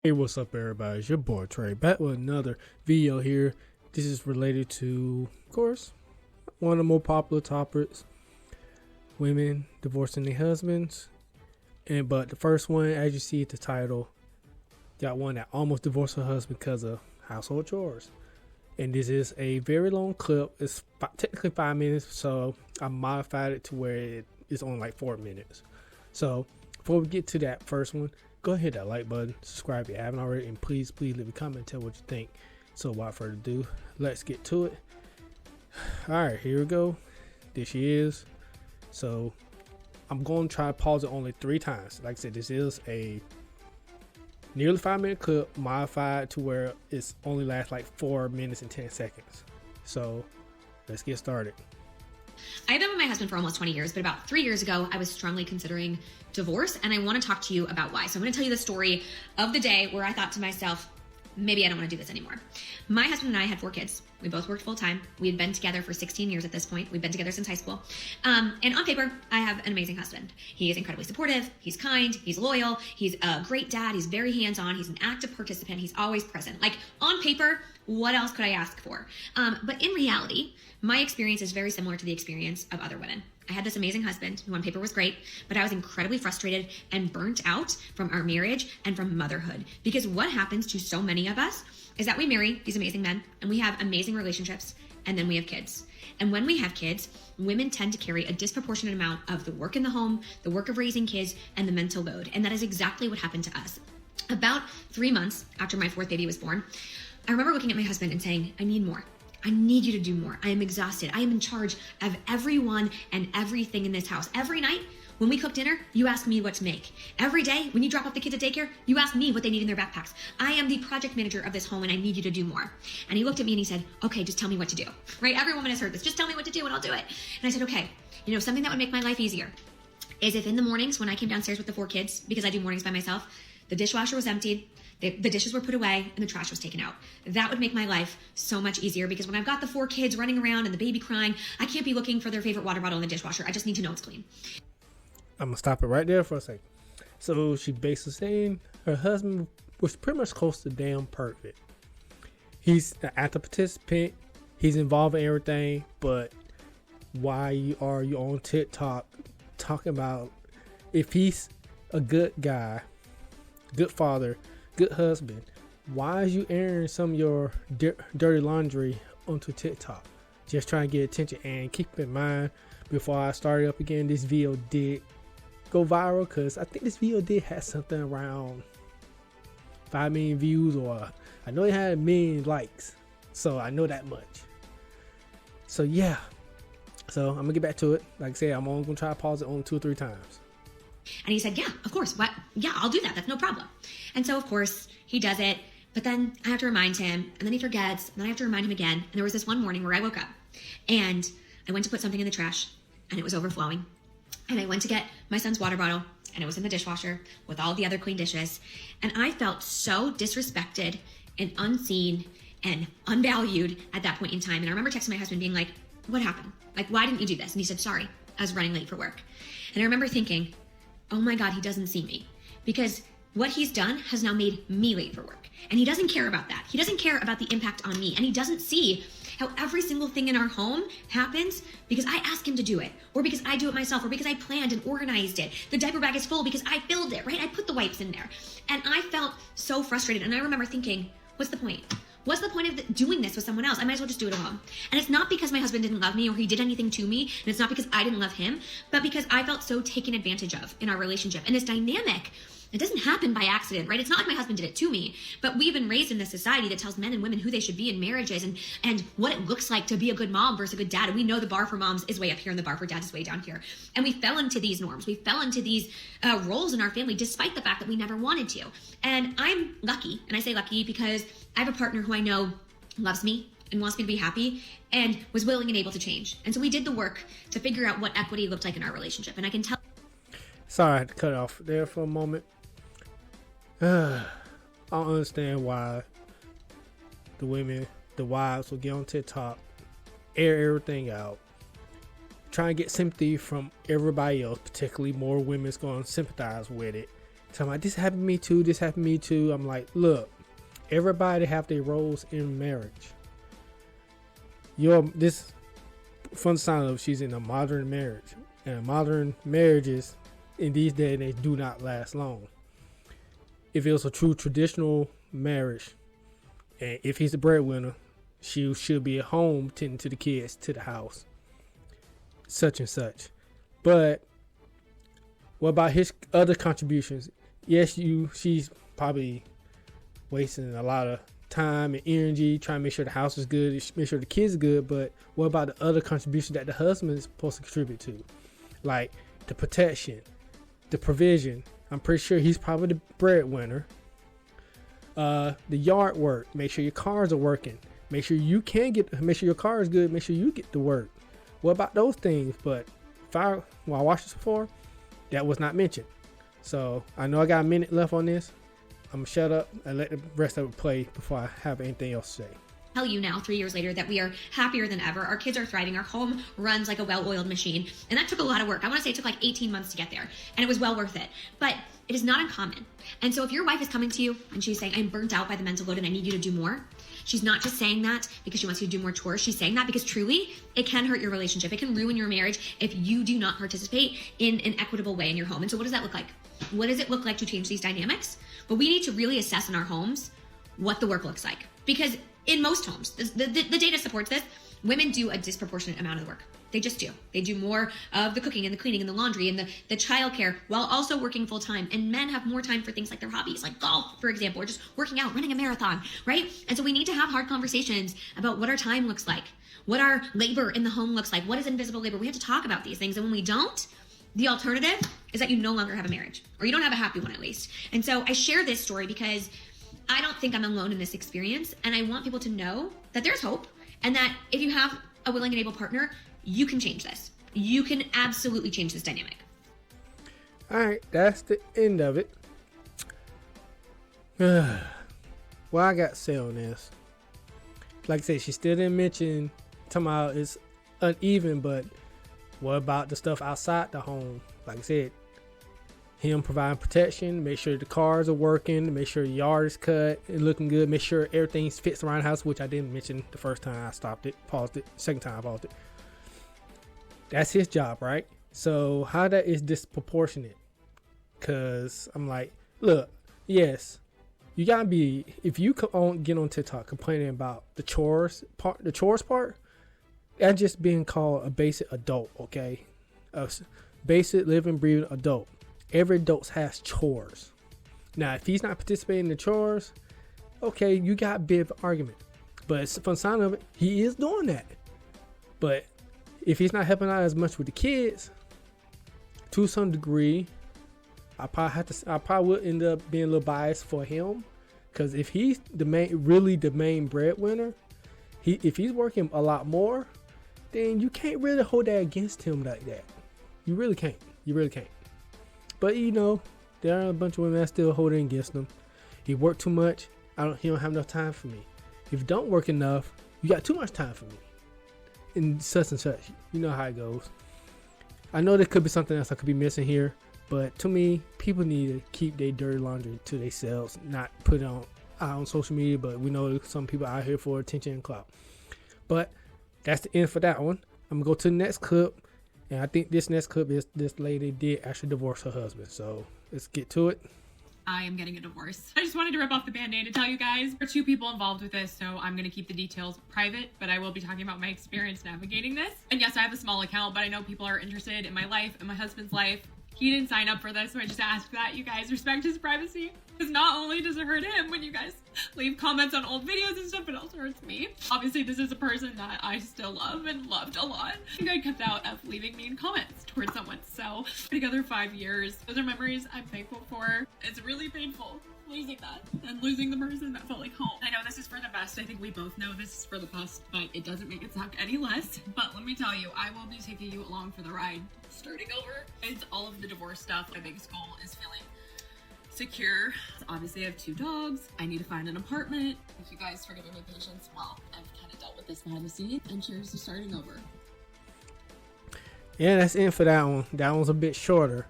Hey, what's up, everybody? It's your boy Trey back with another video here. This is related to, of course, one of the more popular topics: women divorcing their husbands. But the first one, as you see at the title, got one that almost divorced her husband because of household chores. And this is a very long clip. It's technically 5 minutes, so I modified it to where it's only like 4 minutes. So before we get to that first one, go ahead, hit that like button, subscribe if you haven't already, and please leave a comment, tell what you think. So without further ado, let's get to it. Alright, here we go. There she is. So I'm going to try to pause it only 3 times. Like I said, this is a nearly 5 minute clip modified to where it's only lasts like 4 minutes and 10 seconds. So let's get started. I've been with my husband for almost 20 years, but about 3 years ago, I was strongly considering divorce, and I want to talk to you about why. So I'm going to tell you the story of the day where I thought to myself, maybe I don't want to do this anymore. My husband and I had 4 kids. We both worked full time. We had been together for 16 years at this point. We've been together since high school. And on paper, I have an amazing husband. He is incredibly supportive. He's kind. He's loyal. He's a great dad. He's very hands-on. He's an active participant. He's always present. Like, on paper, what else could I ask for? But in reality, my experience is very similar to the experience of other women. I had this amazing husband who on paper was great, but I was incredibly frustrated and burnt out from our marriage and from motherhood. Because what happens to so many of us is that we marry these amazing men and we have amazing relationships, and then we have kids. And when we have kids, women tend to carry a disproportionate amount of the work in the home, the work of raising kids, and the mental load. And that is exactly what happened to us. About 3 months after my 4th baby was born, I remember looking at my husband and saying, I need more. I need you to do more. I am exhausted. I am in charge of everyone and everything in this house. Every night when we cook dinner, you ask me what to make. Every day when you drop off the kids at daycare, you ask me what they need in their backpacks. I am the project manager of this home and I need you to do more. And he looked at me and he said, okay, just tell me what to do. Right? Every woman has heard this. Just tell me what to do and I'll do it. And I said, okay, something that would make my life easier is if in the mornings when I came downstairs with the 4 kids, because I do mornings by myself, the dishwasher was emptied, the dishes were put away, and the trash was taken out. That would make my life so much easier, because when I've got the 4 kids running around and the baby crying, I can't be looking for their favorite water bottle in the dishwasher. I just need to know it's clean. I'm going to stop it right there for a second. So she basically saying her husband was pretty much close to damn perfect. He's an active participant. He's involved in everything. But why are you on TikTok talking about if he's a good guy, good father, good husband, why is you airing some of your dirty laundry onto TikTok? Just trying to get attention. And keep in mind, before I started up again, this video did go viral because I think this video did have something around 5 million views, or I know it had 1 million likes, so I know that much. So yeah, so I'm gonna get back to it. Like I said, I'm only gonna try to pause it only 2 or 3 times. And he said, yeah, of course. What? Yeah, I'll do that. That's no problem. And so, of course, he does it. But then I have to remind him, and then he forgets, and then I have to remind him again. And there was this one morning where I woke up, and I went to put something in the trash, and it was overflowing. And I went to get my son's water bottle, and it was in the dishwasher with all the other clean dishes. And I felt so disrespected and unseen and unvalued at that point in time. And I remember texting my husband being like, what happened? Like, why didn't you do this? And he said, sorry, I was running late for work. And I remember thinking, oh my God, he doesn't see me, because what he's done has now made me late for work. And he doesn't care about that. He doesn't care about the impact on me. And he doesn't see how every single thing in our home happens because I ask him to do it, or because I do it myself, or because I planned and organized it. The diaper bag is full because I filled it, right? I put the wipes in there. And I felt so frustrated. And I remember thinking, what's the point? What's the point of doing this with someone else? I might as well just do it alone. And it's not because my husband didn't love me or he did anything to me, and it's not because I didn't love him, but because I felt so taken advantage of in our relationship. And this dynamic, it doesn't happen by accident, right? It's not like my husband did it to me, but we've been raised in this society that tells men and women who they should be in marriages and what it looks like to be a good mom versus a good dad. And we know the bar for moms is way up here and the bar for dads is way down here. And we fell into these norms. We fell into these roles in our family, despite the fact that we never wanted to. And I'm lucky, and I say lucky because I have a partner who I know loves me and wants me to be happy and was willing and able to change. And so we did the work to figure out what equity looked like in our relationship. And I can tell. Sorry, I had to cut off there for a moment. I don't understand why the wives will get on TikTok, air everything out, trying to get sympathy from everybody else, particularly more women's going to sympathize with it, talking about this happened to me too, this happened to me too. I'm like, look, everybody have their roles in marriage. This from the sound of, she's in a modern marriage, and modern marriages in these days they do not last long. If it was a true traditional marriage, and if he's the breadwinner, she should be at home tending to the kids, to the house, such and such. But what about his other contributions? Yes, she's probably wasting a lot of time and energy trying to make sure the house is good, make sure the kids are good, but what about the other contributions that the husband is supposed to contribute to? Like the protection, the provision. I'm pretty sure he's probably the breadwinner. The yard work, make sure your cars are working, make sure your car is good, make sure you get to work. What about those things? But while I watched this before, that was not mentioned. So I know I got a minute left on this. I'm gonna shut up and let the rest of it play before I have anything else to say. Tell you now, 3 years later, that we are happier than ever. Our kids are thriving. Our home runs like a well-oiled machine. And that took a lot of work. I want to say it took like 18 months to get there. And it was well worth it. But it is not uncommon. And so if your wife is coming to you and she's saying, I'm burnt out by the mental load and I need you to do more, she's not just saying that because she wants you to do more chores. She's saying that because truly it can hurt your relationship. It can ruin your marriage if you do not participate in an equitable way in your home. And so what does that look like? What does it look like to change these dynamics? But we need to really assess in our homes what the work looks like. Because in most homes, the data supports this, women do a disproportionate amount of the work. They just do. They do more of the cooking and the cleaning and the laundry and the childcare while also working full time. And men have more time for things like their hobbies, like golf, for example, or just working out, running a marathon, right? And so we need to have hard conversations about what our time looks like, what our labor in the home looks like, what is invisible labor. We have to talk about these things. And when we don't, the alternative is that you no longer have a marriage, or you don't have a happy one at least. And so I share this story because I don't think I'm alone in this experience. And I want people to know that there's hope and that if you have a willing and able partner, you can change this. You can absolutely change this dynamic. All right, that's the end of it. What I got to say on this, like I said, she still didn't mention, talking about it's uneven, but what about the stuff outside the home? Like I said, him providing protection, make sure the cars are working, make sure the yard is cut and looking good, make sure everything fits around the house, which I didn't mention the first time I stopped it, paused it, second time I paused it. That's his job, right? So how that is disproportionate? Because I'm like, look, yes, you gotta be, if you get on TikTok complaining about the chores part, that's just being called a basic adult, okay? A basic living, breathing adult. Every adult has chores. Now, if he's not participating in the chores, okay, you got a bit of an argument. But from the sound of it, he is doing that. But if he's not helping out as much with the kids, to some degree, I probably would end up being a little biased for him, because if he's the main breadwinner, if he's working a lot more, then you can't really hold that against him like that. You really can't. But you know, there are a bunch of women that still hold it against him. He worked too much. He don't have enough time for me. If you don't work enough, you got too much time for me. And such. You know how it goes. I know there could be something else I could be missing here, but to me, people need to keep their dirty laundry to themselves, not put it on social media. But we know some people out here for attention and clout. But that's the end for that one. I'm gonna go to the next clip. And I think this next clip is this lady did actually divorce her husband. So let's get to it. I am getting a divorce. I just wanted to rip off the band-aid to tell you guys. There are 2 people involved with this, so I'm going to keep the details private, but I will be talking about my experience navigating this. And yes, I have a small account, but I know people are interested in my life and my husband's life. He didn't sign up for this, so I just ask that you guys respect his privacy. Because not only does it hurt him when you guys leave comments on old videos and stuff, it also hurts me. Obviously, this is a person that I still love and loved a lot. You guys kept out of leaving mean comments towards someone. So, together 5 years. Those are memories I'm thankful for. It's really painful losing that and losing the person that felt like home. I know this is for the best. I think we both know this is for the best, but it doesn't make it suck any less. But let me tell you, I will be taking you along for the ride. Starting over. It's all of the divorce stuff. My biggest goal is feeling secure. Obviously, I have 2 dogs. I need to find an apartment. Thank you guys for giving me patience while I've kind of dealt with this behind the scenes. And cheers to starting over. Yeah, that's it for that one. That one's a bit shorter.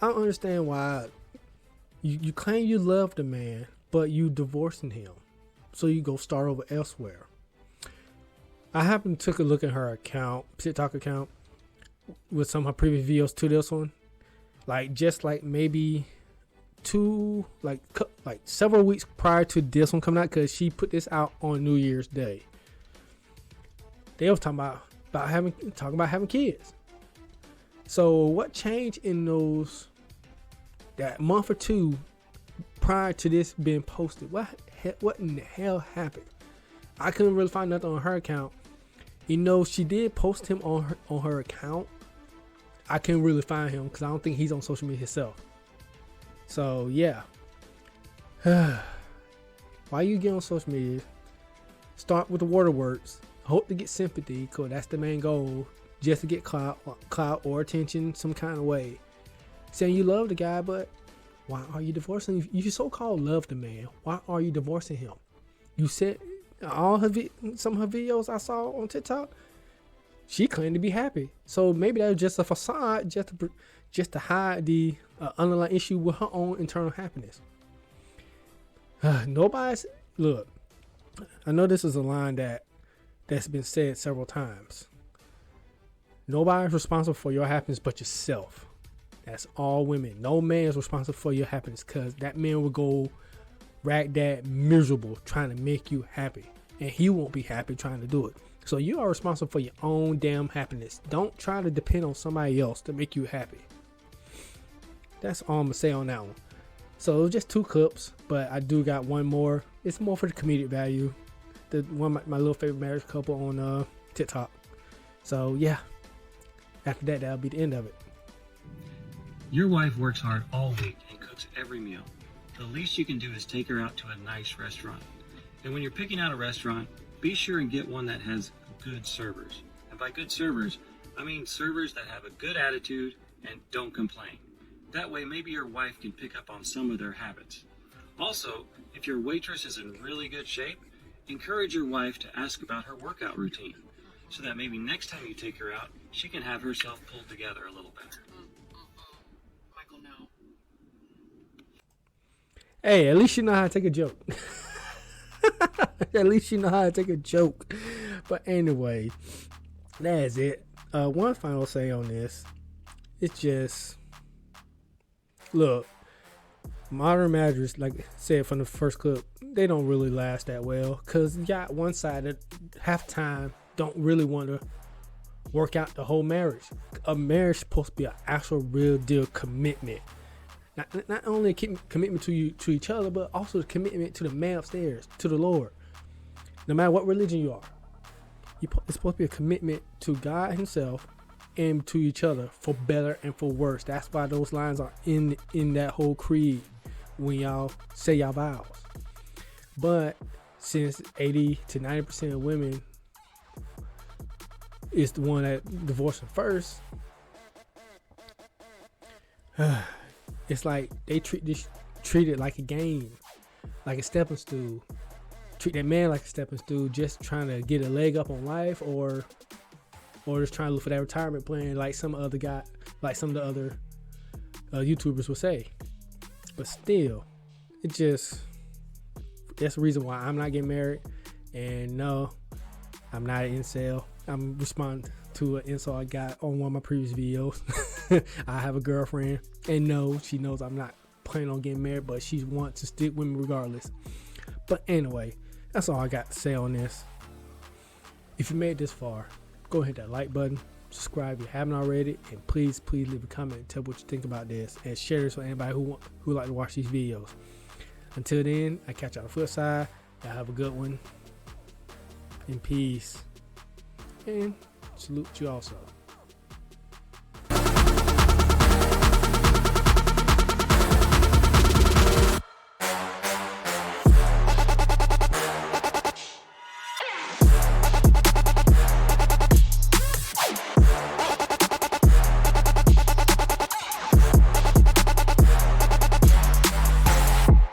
I don't understand why You claim you love the man, but you divorcing him. So you go start over elsewhere. I happened to took a look at her account, TikTok account, with some of her previous videos to this one. Like maybe several weeks prior to this one coming out, because she put this out on New Year's Day. They was talking about having kids. So what changed in that month or two prior to this being posted? What in the hell happened? I couldn't really find nothing on her account. She did post him on her account. I couldn't really find him because I don't think he's on social media himself. So yeah. Why you get on social media? Start with the waterworks. Hope to get sympathy, because that's the main goal. Just to get clout or attention some kind of way. Saying you love the guy, but why are you divorcing him? You so-called love the man. Why are you divorcing him? You said some of her videos I saw on TikTok, she claimed to be happy. So maybe that was just a facade, just to hide the underlying issue with her own internal happiness. Look, I know this is a line that's been said several times. Nobody's responsible for your happiness but yourself. That's all women. No man is responsible for your happiness, because that man will go ragdad miserable trying to make you happy, and he won't be happy trying to do it. So you are responsible for your own damn happiness. Don't try to depend on somebody else to make you happy. That's all I'm gonna say on that one. So it was just 2 clips, but I do got one more. It's more for the comedic value. One of my little favorite marriage couple on TikTok. So yeah, after that, that'll be the end of it. Your wife works hard all week and cooks every meal. The least you can do is take her out to a nice restaurant. And when you're picking out a restaurant, be sure and get one that has good servers. And by good servers, I mean servers that have a good attitude and don't complain. That way, maybe your wife can pick up on some of their habits. Also, if your waitress is in really good shape, encourage your wife to ask about her workout routine, so that maybe next time you take her out, she can have herself pulled together a little better. Michael, no. Hey, at least you know how to take a joke. At least you know how to take a joke. But anyway, that's it. One final say on this. It's just, look, modern marriages, like I said from the first clip, they don't really last that well, because you got one side that half time don't really want to work out the whole marriage. A marriage is supposed to be an actual real deal commitment. Not only a commitment to each other, but also a commitment to the man upstairs, to the Lord. No matter what religion you are, it's supposed to be a commitment to God Himself and to each other, for better and for worse. That's why those lines are in that whole creed when y'all say y'all vows. But since 80 to 90% of women is the one that divorcing first, it's like they treat it like a game, like a stepping stool. Treat that man like a stepping stool, just trying to get a leg up on life, or just trying to look for that retirement plan, like some of the other YouTubers would say. But still, that's the reason why I'm not getting married. And no, I'm not an incel. I'm responding to an insult I got on one of my previous videos. I have a girlfriend, and no, she knows I'm not planning on getting married, but she wants to stick with me regardless. But anyway, that's all I got to say on this. If you made this far, go ahead, hit that like button, subscribe if you haven't already, and please leave a comment and tell what you think about this, and share this with anybody who like to watch these videos. Until then, I catch you on the flip side. Y'all have a good one, and peace, and salute you also.